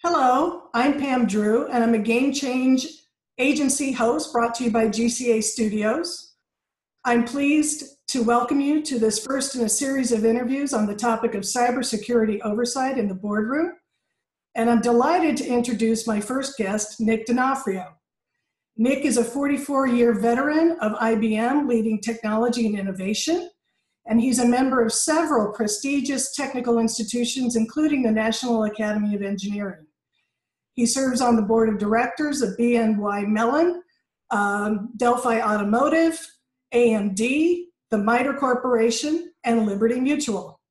Hello, I'm Pam Drew, and I'm a Game Change agency host brought to you by GCA Studios. I'm pleased to welcome you to this first in a series of interviews on the topic of cybersecurity oversight in the boardroom. And I'm delighted to introduce my first guest, Nick Donofrio. Nick is a 44-year veteran of IBM leading technology and innovation, and he's a member of several prestigious technical institutions, including the National Academy of Engineering. He serves on the board of directors of BNY Mellon, Delphi Automotive, AMD, the MITRE Corporation, and Liberty Mutual.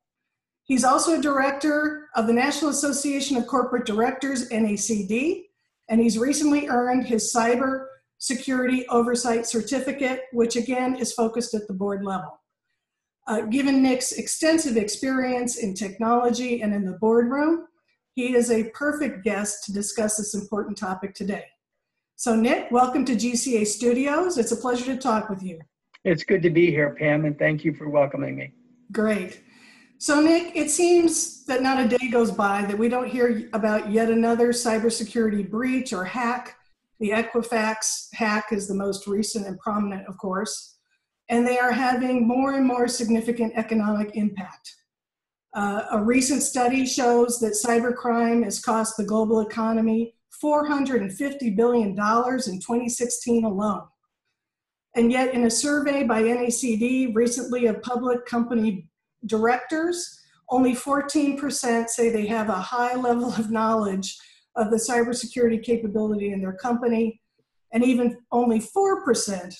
He's also a director of the National Association of Corporate Directors, NACD, and he's recently earned his Cybersecurity Oversight Certificate, which again is focused at the board level. Given Nick's extensive experience in technology and in the boardroom, he is a perfect guest to discuss this important topic today. So Nick, welcome to GCA Studios. It's a pleasure to talk with you. It's good to be here, Pam, and thank you for welcoming me. Great. So Nick, it seems that not a day goes by that we don't hear about yet another cybersecurity breach or hack. The Equifax hack is the most recent and prominent, of course, and they are having more and more significant economic impact. A recent study shows that cybercrime has cost the global economy $450 billion in 2016 alone. And yet in a survey by NACD recently of public company directors, only 14% say they have a high level of knowledge of the cybersecurity capability in their company, and even only 4%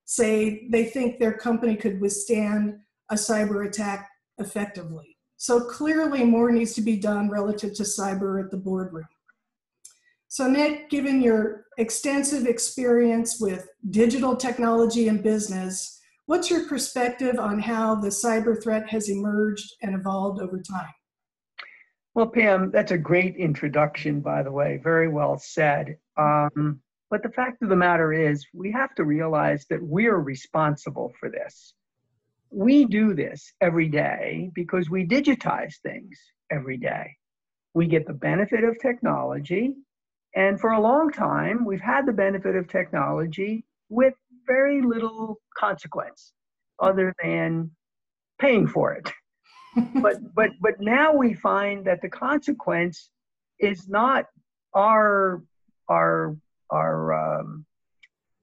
say they think their company could withstand a cyber attack effectively. So clearly more needs to be done relative to cyber at the boardroom. So Nick, given your extensive experience with digital technology and business, what's your perspective on how the cyber threat has emerged and evolved over time? Well, Pam, that's a great introduction, by the way. Very well said. But the fact of the matter is, we have to realize that we're responsible for this. We do this every day because we digitize things every day. We get the benefit of technology, and for a long time, we've had the benefit of technology with very little consequence other than paying for it. But now we find that the consequence is not our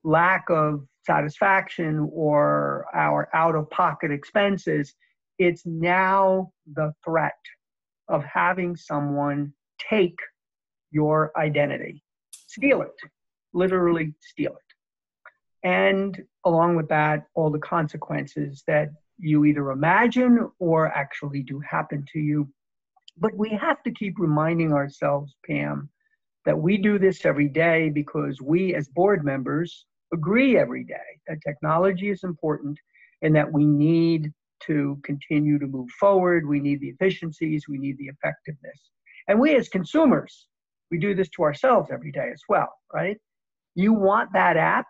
lack of satisfaction or our out-of-pocket expenses. It's now the threat of having someone take your identity, steal it, literally steal it. And along with that, all the consequences that you either imagine or actually do happen to you. But we have to keep reminding ourselves, Pam, that we do this every day because we as board members agree every day that technology is important and that we need to continue to move forward. We need the efficiencies, we need the effectiveness. And we as consumers, we do this to ourselves every day as well, right? You want that app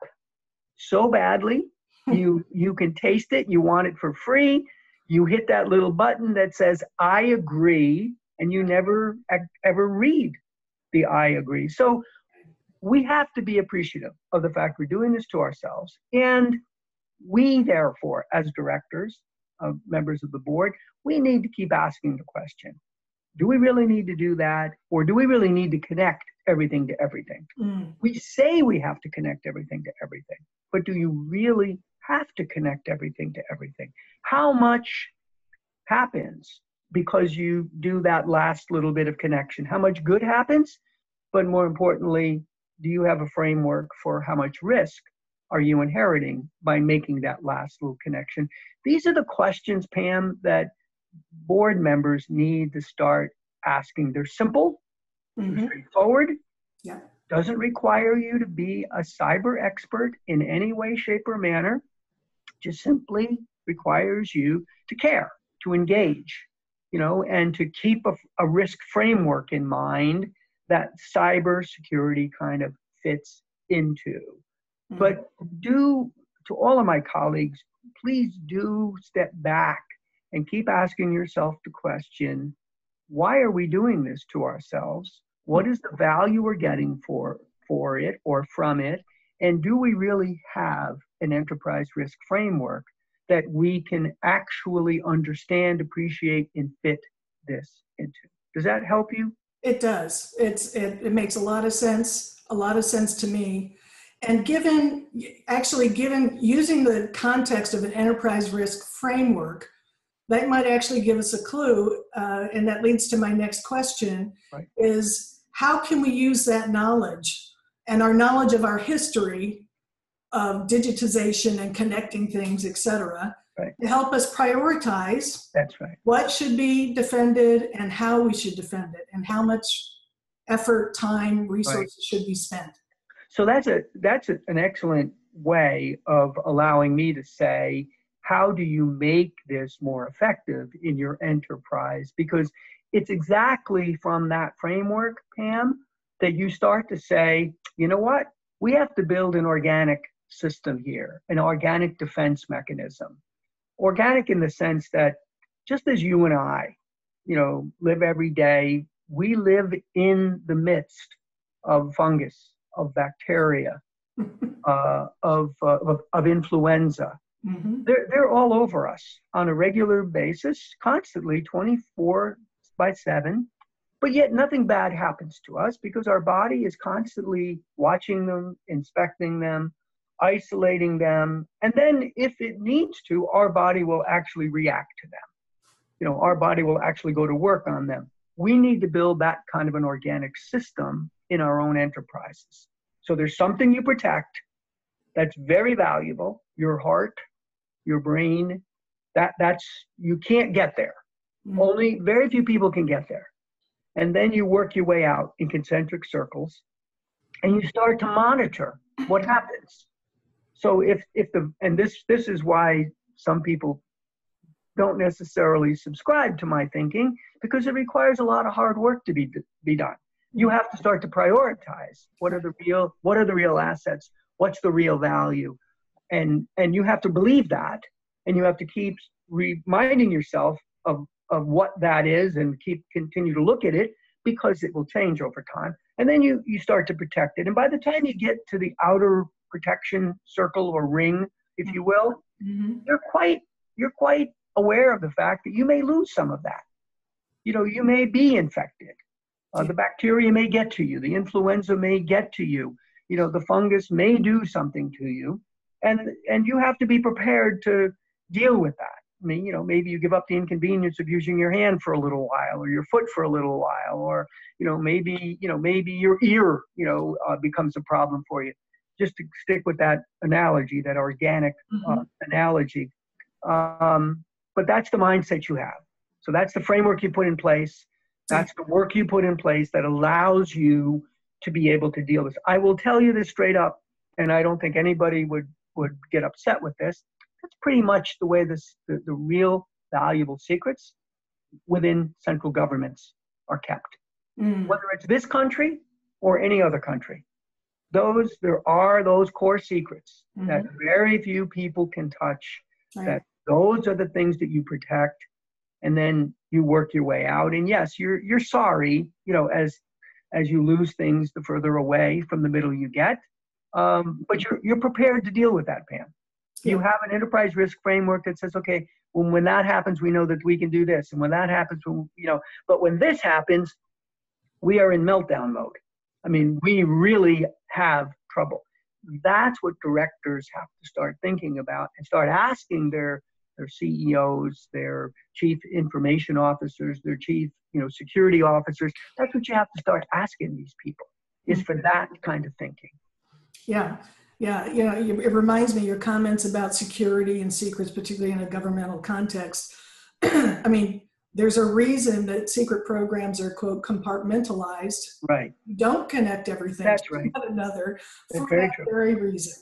so badly, you can taste it, you want it for free, you hit that little button that says, I agree, and you never ever read the I agree. So we have to be appreciative of the fact we're doing this to ourselves. And we, therefore, as directors, members of the board, we need to keep asking the question, do we really need to do that? Or do we really need to connect everything to everything? We say we have to connect everything to everything, but do you really have to connect everything to everything? How much happens because you do that last little bit of connection? How much good happens? But more importantly, do you have a framework for how much risk are you inheriting by making that last little connection? These are the questions, Pam, that board members need to start asking. They're simple, they're straightforward, doesn't require you to be a cyber expert in any way, shape, or manner, just simply requires you to care, to engage, and to keep a risk framework in mind that cybersecurity kind of fits into. But to all of my colleagues, please do step back and keep asking yourself the question, why are we doing this to ourselves? What is the value we're getting for it or from it? And do we really have an enterprise risk framework that we can actually understand, appreciate, and fit this into? Does that help you? It does. It makes a lot of sense to me. And given using the context of an enterprise risk framework, that might actually give us a clue, and that leads to my next question, right, is how can we use that knowledge and our knowledge of our history of digitization and connecting things, et cetera, right, to help us prioritize that's right, what should be defended and how we should defend it and how much effort, time, resources should be spent. So that's an excellent way of allowing me to say, how do you make this more effective in your enterprise? Because it's exactly from that framework, Pam, that you start to say, you know what? We have to build an organic system here, an organic defense mechanism. Organic in the sense that just as you and I, live every day, we live in the midst of fungus, of bacteria, of influenza. Mm-hmm. They're all over us on a regular basis, constantly, 24/7. But yet nothing bad happens to us because our body is constantly watching them, inspecting them, isolating them. And then if it needs to, our body will actually react to them. Our body will actually go to work on them. We need to build that kind of an organic system in our own enterprises. So there's something you protect that's very valuable, your heart, your brain, that's you can't get there. Mm-hmm. Only very few people can get there. And then you work your way out in concentric circles and you start to monitor what happens. So this is why some people don't necessarily subscribe to my thinking, because it requires a lot of hard work to be done. You have to start to prioritize what are the real assets, what's the real value, and you have to believe that, and you have to keep reminding yourself of what that is and continue to look at it, because it will change over time. And then you start to protect it. And by the time you get to the outer protection circle or ring, if you will, mm-hmm. you're quite aware of the fact that you may lose some of that. You may be infected. The bacteria may get to you. The influenza may get to you. The fungus may do something to you. And you have to be prepared to deal with that. I mean, maybe you give up the inconvenience of using your hand for a little while, or your foot for a little while, or, maybe your ear, becomes a problem for you. Just to stick with that analogy, that organic analogy. But that's the mindset you have. So that's the framework you put in place. That's the work you put in place that allows you to be able to deal with this. I will tell you this straight up, and I don't think anybody would get upset with this. That's pretty much the way the real valuable secrets within central governments are kept. Whether it's this country or any other country. There are those core secrets that very few people can touch. Right. That those are the things that you protect, and then you work your way out. And yes, you're sorry, as you lose things the further away from the middle you get. But you're prepared to deal with that, Pam. Yeah. You have an enterprise risk framework that says, okay, when that happens, we know that we can do this. And when that happens, but when this happens, we are in meltdown mode. I mean, we really have trouble. That's what directors have to start thinking about and start asking their CEOs, their chief information officers, their chief, security officers. That's what you have to start asking these people, is for that kind of thinking. Yeah. Yeah. It reminds me of your comments about security and secrets, particularly in a governmental context. I mean, there's a reason that secret programs are, quote, compartmentalized. Right. You don't connect everything That's to right. one another for very that true. very reason.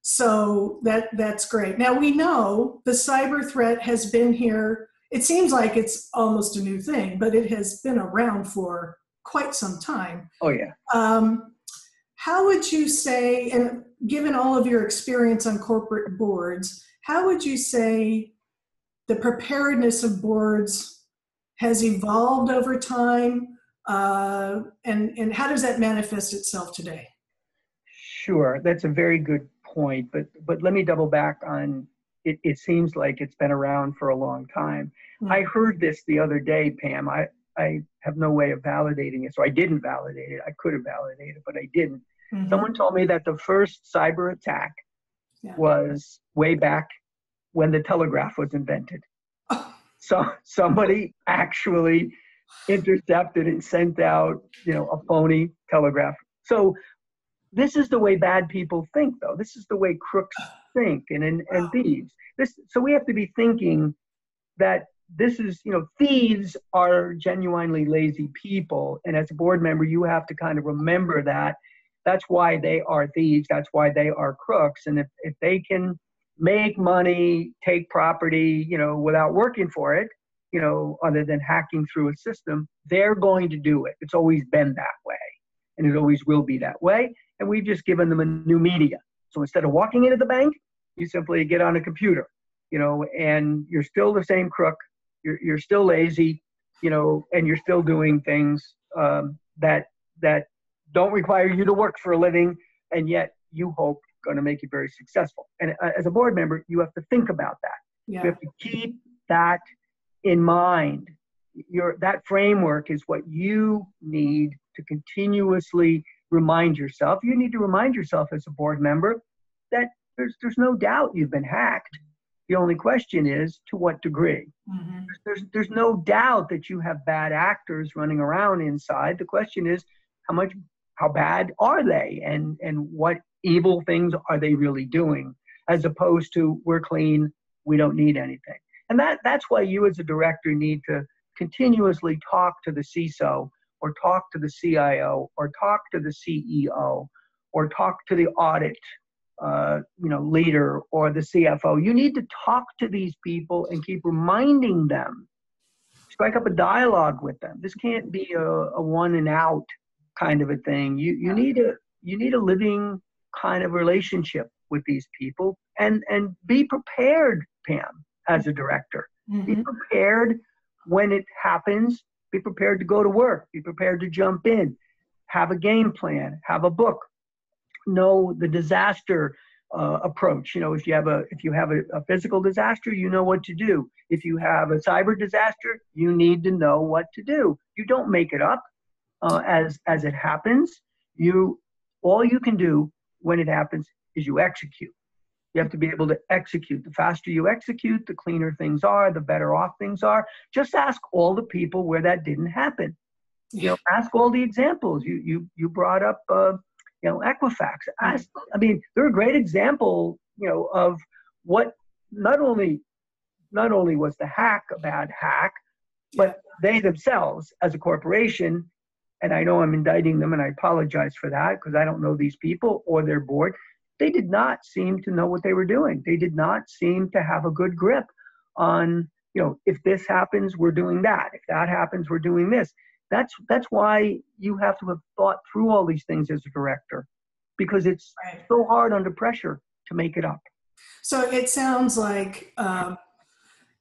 So that's great. Now, we know the cyber threat has been here. It seems like it's almost a new thing, but it has been around for quite some time. Oh, yeah. How would you say, and given all of your experience on corporate boards, how would you say the preparedness of boards has evolved over time? And how does that manifest itself today? Sure, that's a very good point, but let me double back on it. It seems like it's been around for a long time. Mm-hmm. I heard this the other day, Pam. I have no way of validating it, so I didn't validate it. I could have validated it, but I didn't. Mm-hmm. Someone told me that the first cyber attack was way back when the telegraph was invented. Oh. So somebody actually intercepted and sent out, a phony telegraph. So this is the way bad people think, though. This is the way crooks think and thieves. So we have to be thinking that this is, thieves are genuinely lazy people. And as a board member, you have to kind of remember that. That's why they are thieves. That's why they are crooks. And if they can make money, take property, without working for it, other than hacking through a system, they're going to do it. It's always been that way. And it always will be that way. And we've just given them a new media. So instead of walking into the bank, you simply get on a computer, and you're still the same crook. You're still lazy, and you're still doing things that don't require you to work for a living, and yet you hope going to make you very successful. And as a board member, you have to think about that. Yeah. You have to keep that in mind. That framework is what you need to continuously remind yourself. You need to remind yourself as a board member that there's no doubt you've been hacked. The only question is to what degree. Mm-hmm. There's no doubt that you have bad actors running around inside. The question is how bad are they, and what evil things are they really doing, as opposed to we're clean, we don't need anything. And that's why you as a director need to continuously talk to the CISO, or talk to the CIO, or talk to the CEO, or talk to the audit leader, or the CFO. You need to talk to these people and keep reminding them. Strike up a dialogue with them. This can't be a one and out kind of a thing. You need a living kind of relationship with these people, and be prepared, Pam, as a director. Mm-hmm. Be prepared when it happens. Be prepared to go to work. Be prepared to jump in. Have a game plan. Have a book. Know the disaster approach. If you have a physical disaster, you know what to do. If you have a cyber disaster, you need to know what to do. You don't make it up as it happens. All you can do when it happens is you execute. You have to be able to execute. The faster you execute, the cleaner things are, the better off things are. Just ask all the people where that didn't happen. Ask all the examples. You brought up Equifax. They're a great example, of what not only was the hack a bad hack, but they themselves as a corporation, and I know I'm indicting them and I apologize for that because I don't know these people or their board. They did not seem to know what they were doing. They did not seem to have a good grip on, if this happens, we're doing that. If that happens, we're doing this. That's why you have to have thought through all these things as a director, because it's so hard under pressure to make it up. So it sounds like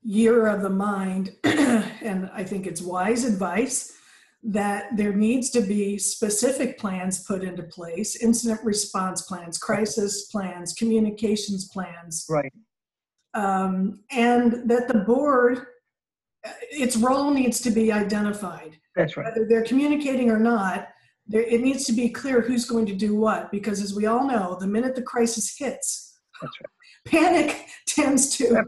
you're of the mind, and I think it's wise advice, that there needs to be specific plans put into place, incident response plans, crisis plans, communications plans. Right. And that the board, its role needs to be identified. That's right. Whether they're communicating or not, it needs to be clear who's going to do what, because as we all know, the minute the crisis hits, that's right, panic tends to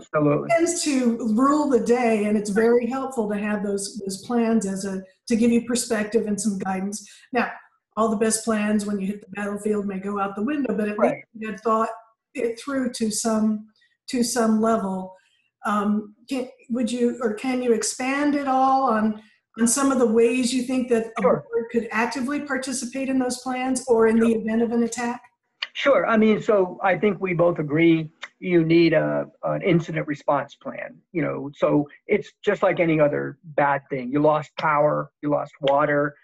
rule the day, and it's very helpful to have those plans to give you perspective and some guidance. Now, all the best plans when you hit the battlefield may go out the window, but at least you had thought it through to some level. Can you expand at all on some of the ways you think that a board could actively participate in those plans, or in the event of an attack? Sure. So I think we both agree you need an incident response plan. So it's just like any other bad thing. You lost power, you lost water,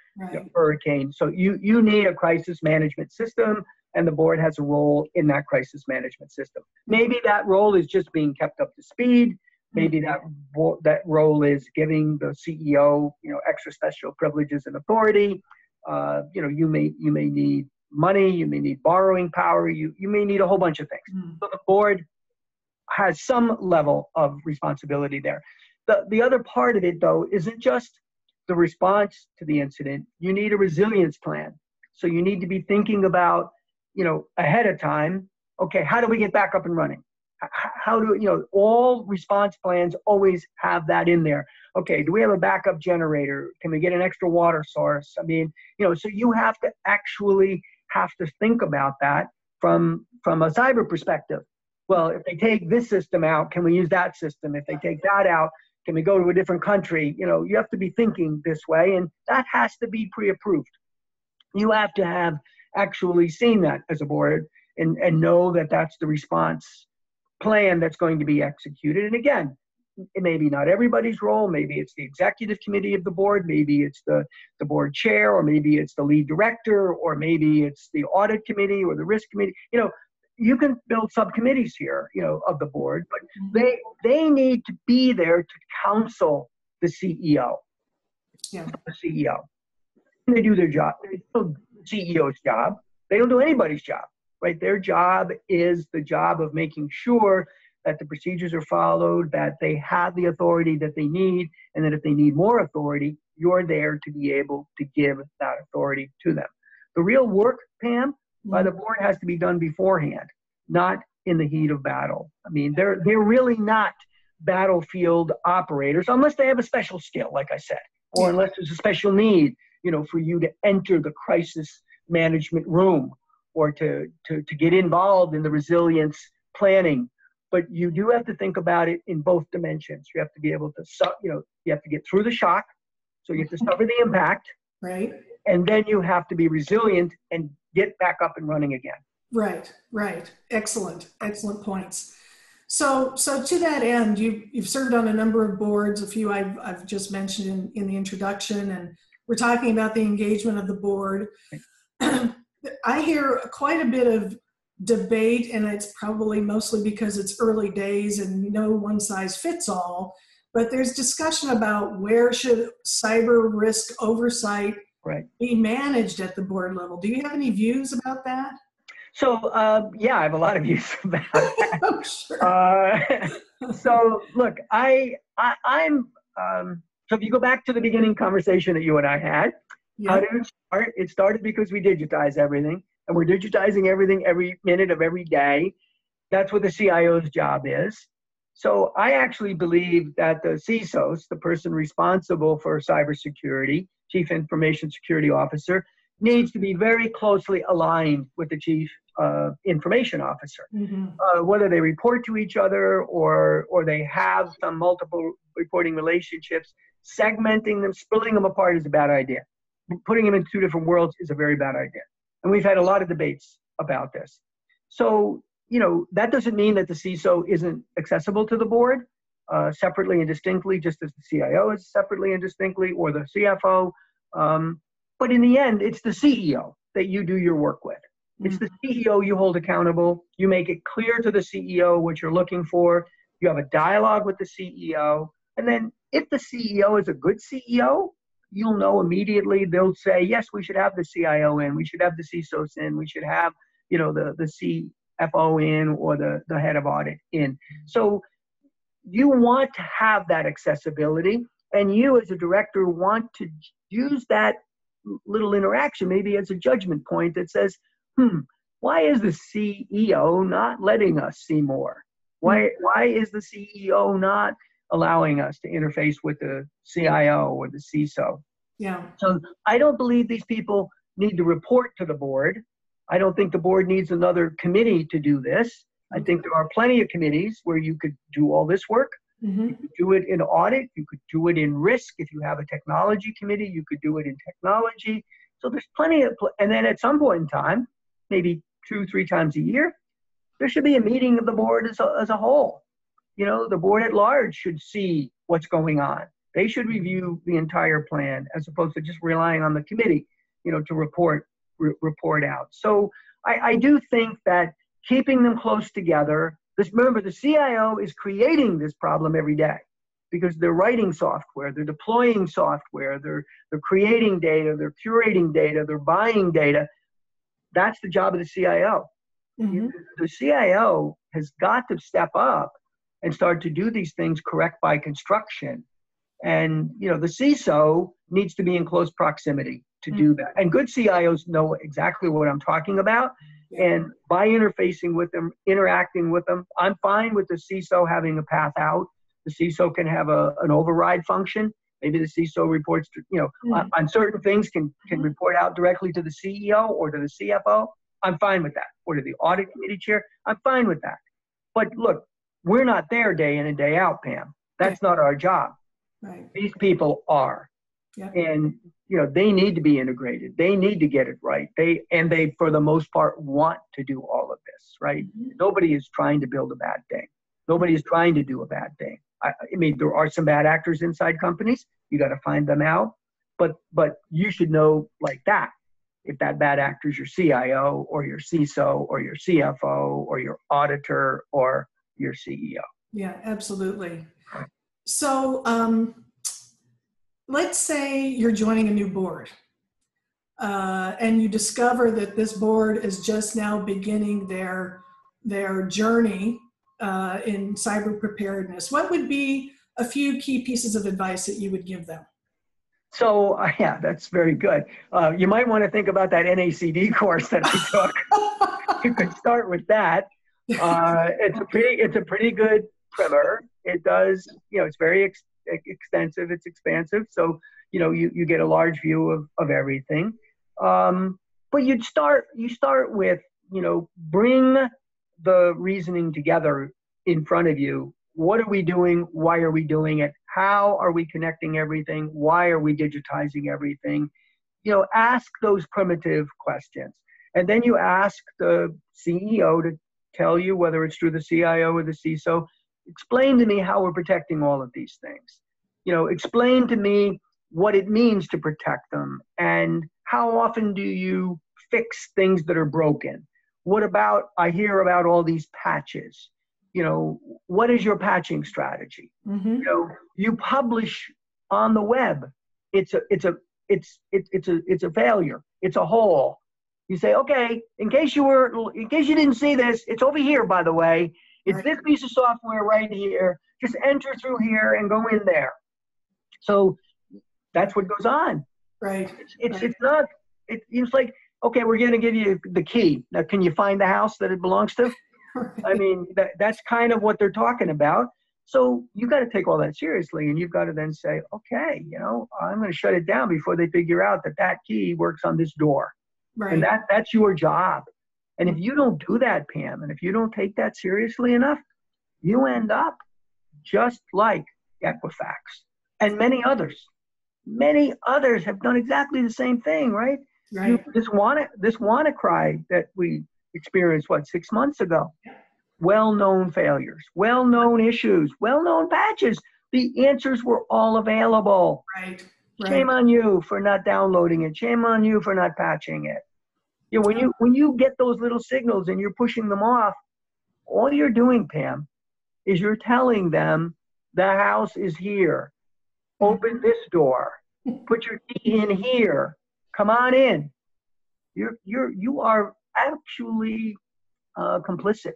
hurricane. So you need a crisis management system, and the board has a role in that crisis management system. Maybe that role is just being kept up to speed. Maybe that role is giving the CEO, extra special privileges and authority. You may need money, you may need borrowing power, you may need a whole bunch of things. So the board has some level of responsibility there. The other part of it, though, isn't just the response to the incident. You need a resilience plan. So you need to be thinking about, ahead of time, okay, how do we get back up and running? How do, all response plans always have that in there. Okay, do we have a backup generator? Can we get an extra water source? I mean, so you have to think about that from a cyber perspective. Well, if they take this system out, can we use that system? If they take that out, can we go to a different country? You have to be thinking this way, and that has to be pre-approved. You have to have actually seen that as a board and know that that's the response plan that's going to be executed. And again, it may be not everybody's role. Maybe it's the executive committee of the board. Maybe it's the board chair, or maybe it's the lead director, or maybe it's the audit committee or the risk committee. You can build subcommittees here, of the board, but they need to be there to counsel the CEO. Yeah. The CEO. They do their job. They do the CEO's job. They don't do anybody's job, right? Their job is the job of making sure that the procedures are followed, that they have the authority that they need, and that if they need more authority, you're there to be able to give that authority to them. The real work, Pam, by the board has to be done beforehand, not in the heat of battle. I mean, they're really not battlefield operators unless they have a special skill, like I said, or unless there's a special need, for you to enter the crisis management room or to get involved in the resilience planning. But you do have to think about it in both dimensions. You have to be able to, you have to get through the shock. So you have to suffer the impact. Right. And then you have to be resilient and get back up and running again. Right. Excellent points. So to that end, you've served on a number of boards, a few I've just mentioned in the introduction, and we're talking about the engagement of the board. I hear quite a bit of debate, and it's probably mostly because it's early days and no one size fits all, but there's discussion about where should cyber risk oversight be managed at the board level. Do you have any views about that? So, I have a lot of views about that. Oh, sure. So, look, I'm so if you go back to the beginning conversation that you and I had, how did it start? It started because we digitize everything, and we're digitizing everything every minute of every day. That's what the CIO's job is. So I actually believe that the CISOs, the person responsible for cybersecurity, Chief Information Security Officer, needs to be very closely aligned with the Chief Information Officer. Whether they report to each other or they have some multiple reporting relationships, segmenting them, splitting them apart is a bad idea. Putting them in two different worlds is a very bad idea. And we've had a lot of debates about this. So, that doesn't mean that the CISO isn't accessible to the board separately and distinctly, just as the CIO is separately and distinctly, or the CFO. But in the end, it's the CEO that you do your work with. It's the CEO you hold accountable. You make it clear to the CEO what you're looking for. You have a dialogue with the CEO. And then if the CEO is a good CEO, you'll know immediately. They'll say, yes, we should have the CIO in. We should have the CISOs in. We should have, the CFO in, or the head of audit in. So you want to have that accessibility. And you as a director want to use that little interaction maybe as a judgment point that says, why is the CEO not letting us see more? Why is the CEO not allowing us to interface with the CIO or the CISO? Yeah. So I don't believe these people need to report to the board. I don't think the board needs another committee to do this. I think there are plenty of committees where you could do all this work. You could do it in audit. You could do it in risk. If you have a technology committee, you could do it in technology. So there's plenty of, and then at some point in time, maybe 2-3 times a year, there should be a meeting of the board as a whole. The board at large should see what's going on. They should review the entire plan as opposed to just relying on the committee, to report out. So I do think that keeping them close together, Remember, the CIO is creating this problem every day because they're writing software, they're deploying software, they're creating data, they're curating data, they're buying data. That's the job of the CIO. Mm-hmm. The CIO has got to step up and start to do these things correct by construction. And, the CISO needs to be in close proximity to do that. And good CIOs know exactly what I'm talking about. And by interfacing with them, interacting with them, I'm fine with the CISO having a path out. The CISO can have an override function. Maybe the CISO reports to, on certain things can report out directly to the CEO or to the CFO. I'm fine with that. Or to the audit committee chair. I'm fine with that. But look, we're not there day in and day out, Pam. That's not our job. Right. These people are. Yeah. And, they need to be integrated. They need to get it right. They, for the most part, want to do all of this, right? Mm-hmm. Nobody is trying to build a bad thing. Nobody is trying to do a bad thing. I mean, there are some bad actors inside companies. You got to find them out. But you should know like that. If that bad actor is your CIO or your CISO or your CFO or your auditor or your CEO. Yeah, absolutely. So let's say you're joining a new board and you discover that this board is just now beginning their journey in cyber preparedness. What would be a few key pieces of advice that you would give them? So yeah, that's very good. You might want to think about that NACD course that I took. You could start with that. It's a pretty good primer. It does, it's very extensive. It's expansive. So, you get a large view of everything. But you start with, bring the reasoning together in front of you. What are we doing? Why are we doing it? How are we connecting everything? Why are we digitizing everything? Ask those primitive questions. And then you ask the CEO to tell you, whether it's through the CIO or the CISO, explain to me how we're protecting all of these things. Explain to me what it means to protect them and how often do you fix things that are broken? What about, I hear about all these patches. What is your patching strategy? Mm-hmm. You publish on the web. It's a failure. It's a hole. You say, okay, in case you didn't see this, it's over here, by the way. It's right. This piece of software right here. Just enter through here and go in there. So that's what goes on. Right. It's like, okay, we're going to give you the key. Now, can you find the house that it belongs to? I mean, that's kind of what they're talking about. So you got to take all that seriously, and you've got to then say, okay, I'm going to shut it down before they figure out that key works on this door. Right. And that's your job. And if you don't do that, Pam, and if you don't take that seriously enough, you end up just like Equifax and many others. Many others have done exactly the same thing, right? Right. This WannaCry that we experienced, 6 months ago? Well-known failures, well-known issues, well-known patches. The answers were all available. Right. Shame on you for not downloading it. Shame on you for not patching it. When you get those little signals and you're pushing them off, all you're doing, Pam, is you're telling them the house is here. Open this door. Put your key in here. Come on in. You are actually complicit.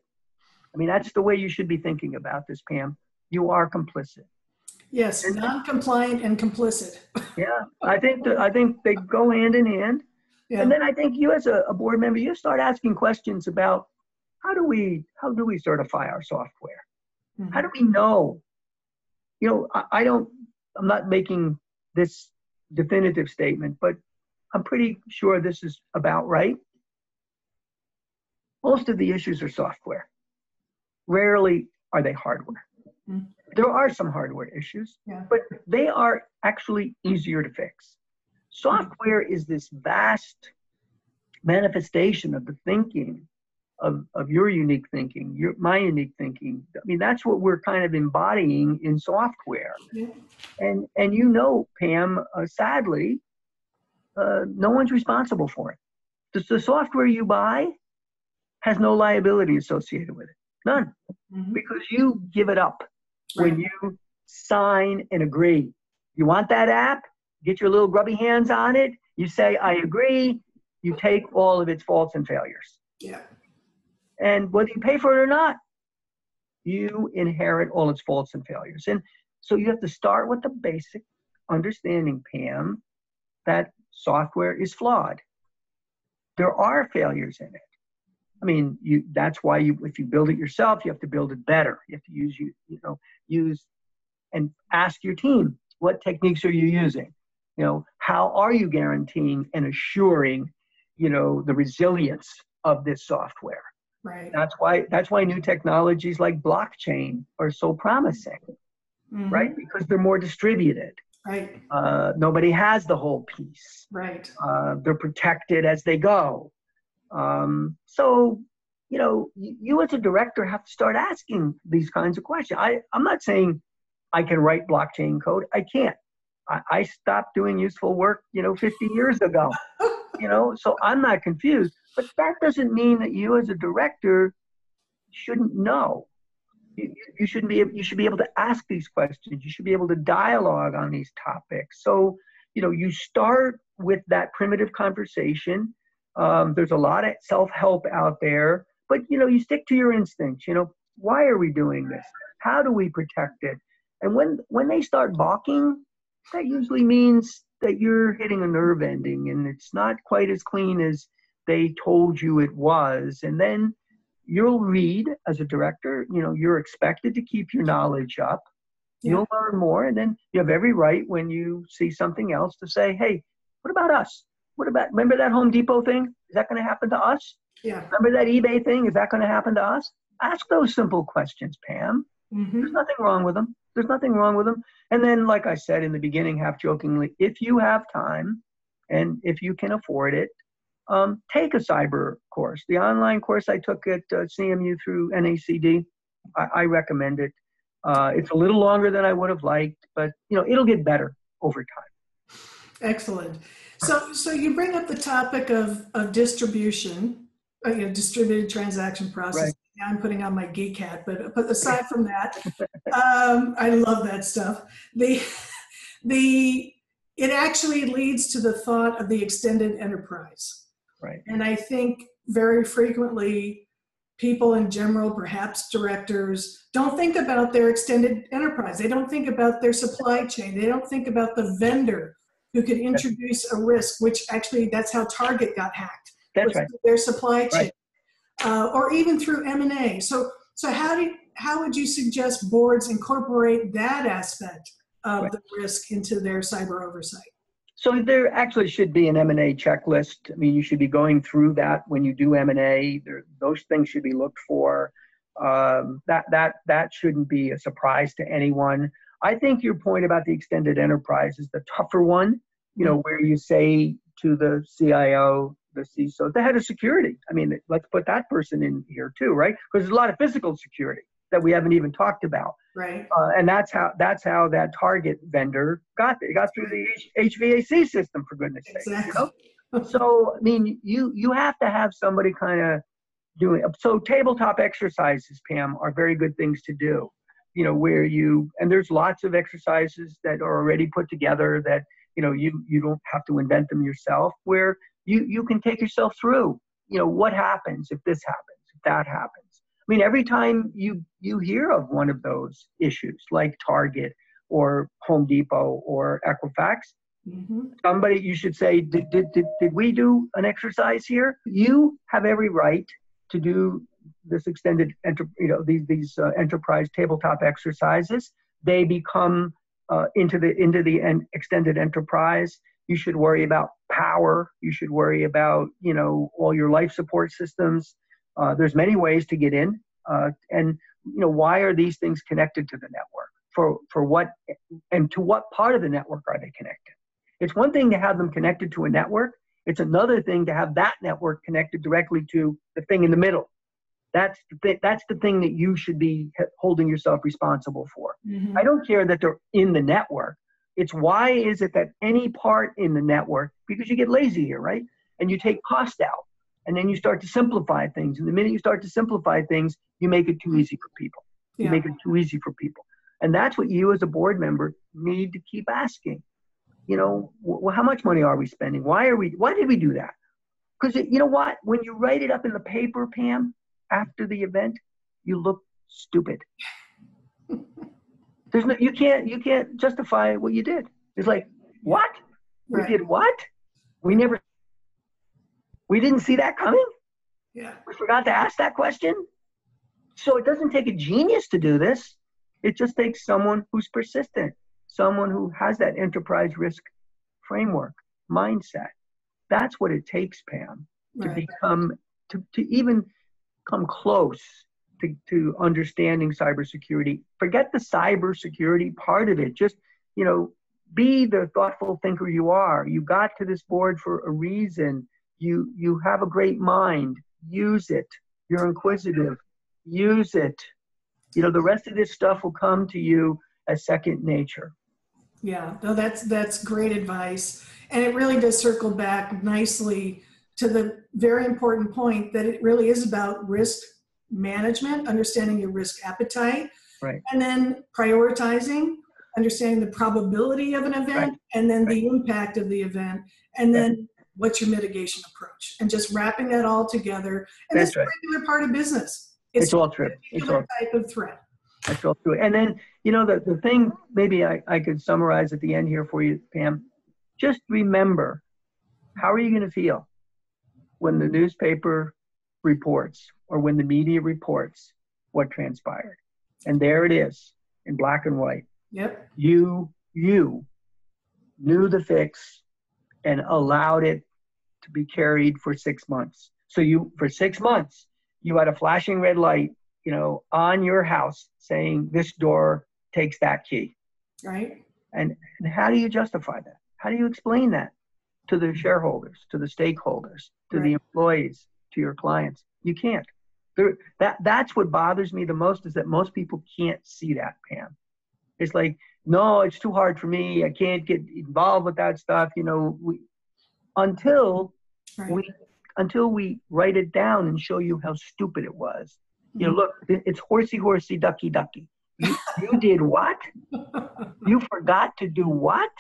I mean, that's the way you should be thinking about this, Pam. You are complicit. Yes, non-compliant and complicit. Yeah, I think they go hand in hand. Yeah. And then I think you, as a board member, you start asking questions about how do we certify our software? Mm-hmm. How do we know? I'm not making this definitive statement, but I'm pretty sure this is about right. Most of the issues are software. Rarely are they hardware. Mm-hmm. There are some hardware issues, but they are actually easier to fix. Software is this vast manifestation of the thinking of your unique thinking, my unique thinking. I mean, that's what we're kind of embodying in software. Yeah. And Pam, sadly, no one's responsible for it. The software you buy has no liability associated with it. None. Mhm. Because you give it up when Right. you sign and agree. You want that app? Get your little grubby hands on it. You say, I agree. You take all of its faults and failures. Yeah. And whether you pay for it or not, you inherit all its faults and failures. And so you have to start with the basic understanding, Pam, that software is flawed. There are failures in it. I mean, that's why if you build it yourself, you have to build it better. You have to use and ask your team, what techniques are you using? How are you guaranteeing and assuring, the resilience of this software? Right. That's why new technologies like blockchain are so promising, right? Mhm. Because they're more distributed. Right. Nobody has the whole piece. Right. They're protected as they go. So, you as a director have to start asking these kinds of questions. I'm not saying I can write blockchain code. I can't. I stopped doing useful work, 50 years ago, so I'm not confused. But that doesn't mean that you as a director shouldn't know. You should be able to ask these questions. You should be able to dialogue on these topics. So, you start with that primitive conversation. There's a lot of self-help out there, but you stick to your instincts. Why are we doing this? How do we protect it? And when they start balking, that usually means that you're hitting a nerve ending and it's not quite as clean as they told you it was. And then you'll read as a director, you're expected to keep your knowledge up. Yeah. You'll learn more. And then you have every right when you see something else to say, hey, what about us? Remember that Home Depot thing? Is that going to happen to us? Yeah. Remember that eBay thing? Is that going to happen to us? Ask those simple questions, Pam. Mhm. There's nothing wrong with them. There's nothing wrong with them. And then, like I said in the beginning, half jokingly, if you have time and if you can afford it, take a cyber course. The online course I took at CMU through NACD, I recommend it. It's a little longer than I would have liked, but it'll get better over time. Excellent. So you bring up the topic of distribution, distributed transaction processing. Right. Now I'm putting on my geek hat, but aside from that, I love that stuff. It actually leads to the thought of the extended enterprise. Right. And I think very frequently people in general, perhaps directors, don't think about their extended enterprise. They don't think about their supply chain. They don't think about the vendor who could introduce a risk, which actually that's how Target got hacked. That's right. Their supply chain, right. Or even through M&A. So how would you suggest boards incorporate that aspect of the risk into their cyber oversight? So there actually should be an M&A checklist. I mean, you should be going through that when you do M&A. Those things should be looked for. That shouldn't be a surprise to anyone. I think your point about the extended enterprise is the tougher one, where you say to the CIO, the CISO, the head of security. I mean, let's put that person in here too, right? Because there's a lot of physical security that we haven't even talked about. Right. And that's how that Target vendor got there. It got through the HVAC system, for goodness sake. Exactly. So, I mean, you have to have somebody kind of doing it. So tabletop exercises, Pam, are very good things to do. Where and there's lots of exercises that are already put together that, you don't have to invent them yourself, where you can take yourself through, what happens if this happens, if that happens. I mean, every time you hear of one of those issues, like Target or Home Depot or Equifax, somebody, you should say, did we do an exercise here? You have every right to do this extended, these enterprise tabletop exercises. They become into the extended enterprise. You should worry about power. You should worry about, all your life support systems. There's many ways to get in. And, why are these things connected to the network? For what, and to what part of the network are they connected? It's one thing to have them connected to a network. It's another thing to have that network connected directly to the thing in the middle. That's the thing that you should be holding yourself responsible for. I don't care that they're in the network. It's why is it that any part in the network, because you get lazy here, right? And you take cost out. And then you start to simplify things. And the minute you start to simplify things, you make it too easy for people. You make it too easy for people. And that's what you as a board member need to keep asking. You know, how much money are we spending? Why did we do that? Because you know what? When you write it up in the paper, Pam, after the event, you look stupid. You can't justify what you did. It's like, what? We did what? We didn't see that coming? Yeah. We forgot to ask that question? So it doesn't take a genius to do this. It just takes someone who's persistent, someone who has that enterprise risk framework, mindset. That's what it takes, Pam, to even come close to understanding cybersecurity. Forget the cybersecurity part of it. Just, you know, be the thoughtful thinker you are. You got to this board for a reason. You have a great mind. Use it. You're inquisitive. Use it. You know, the rest of this stuff will come to you as second nature. Yeah, no, that's great advice. And it really does circle back nicely to the very important point that it really is about risk management, understanding your risk appetite, and then prioritizing, understanding the probability of an event, and then the impact of the event, and then what's your mitigation approach, and just wrapping that all together. And that's a regular part of business. It's all true. It's a type of threat. That's all true. And then, you know, the thing maybe I could summarize at the end here for you, Pam, just remember, how are you going to feel when the newspaper reports or when the media reports what transpired? And there it is in black and white. Yep. You knew the fix and allowed it to be carried for 6 months. So for 6 months, you had a flashing red light, you know, on your house saying this door takes that key. Right. And how do you justify that? How do you explain that to the shareholders, to the stakeholders, to the employees, to your clients? You can't. That's what bothers me the most, is that most people can't see that, Pam. It's like, no, it's too hard for me. I can't get involved with that stuff. You know, until we write it down and show you how stupid it was. You know, look, it's horsey, horsey, ducky, ducky. You did what? You forgot to do what?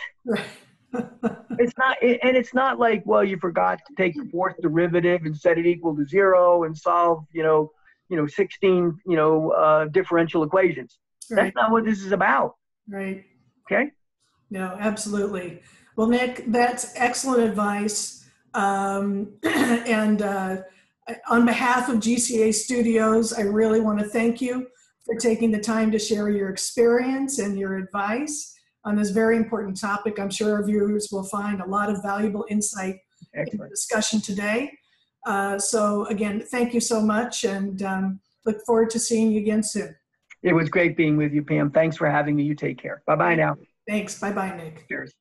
It's not like, well, you forgot to take the fourth derivative and set it equal to 0 and solve, 16, differential equations. That's not what this is about. Right. Okay. No, absolutely. Well, Nick, that's excellent advice. And on behalf of GCA Studios, I really want to thank you for taking the time to share your experience and your advice on this very important topic. I'm sure our viewers will find a lot of valuable insight in the discussion today. So again, thank you so much, and look forward to seeing you again soon. It was great being with you, Pam. Thanks for having me. You take care. Bye-bye now. Thanks. Bye-bye, Nick. Cheers.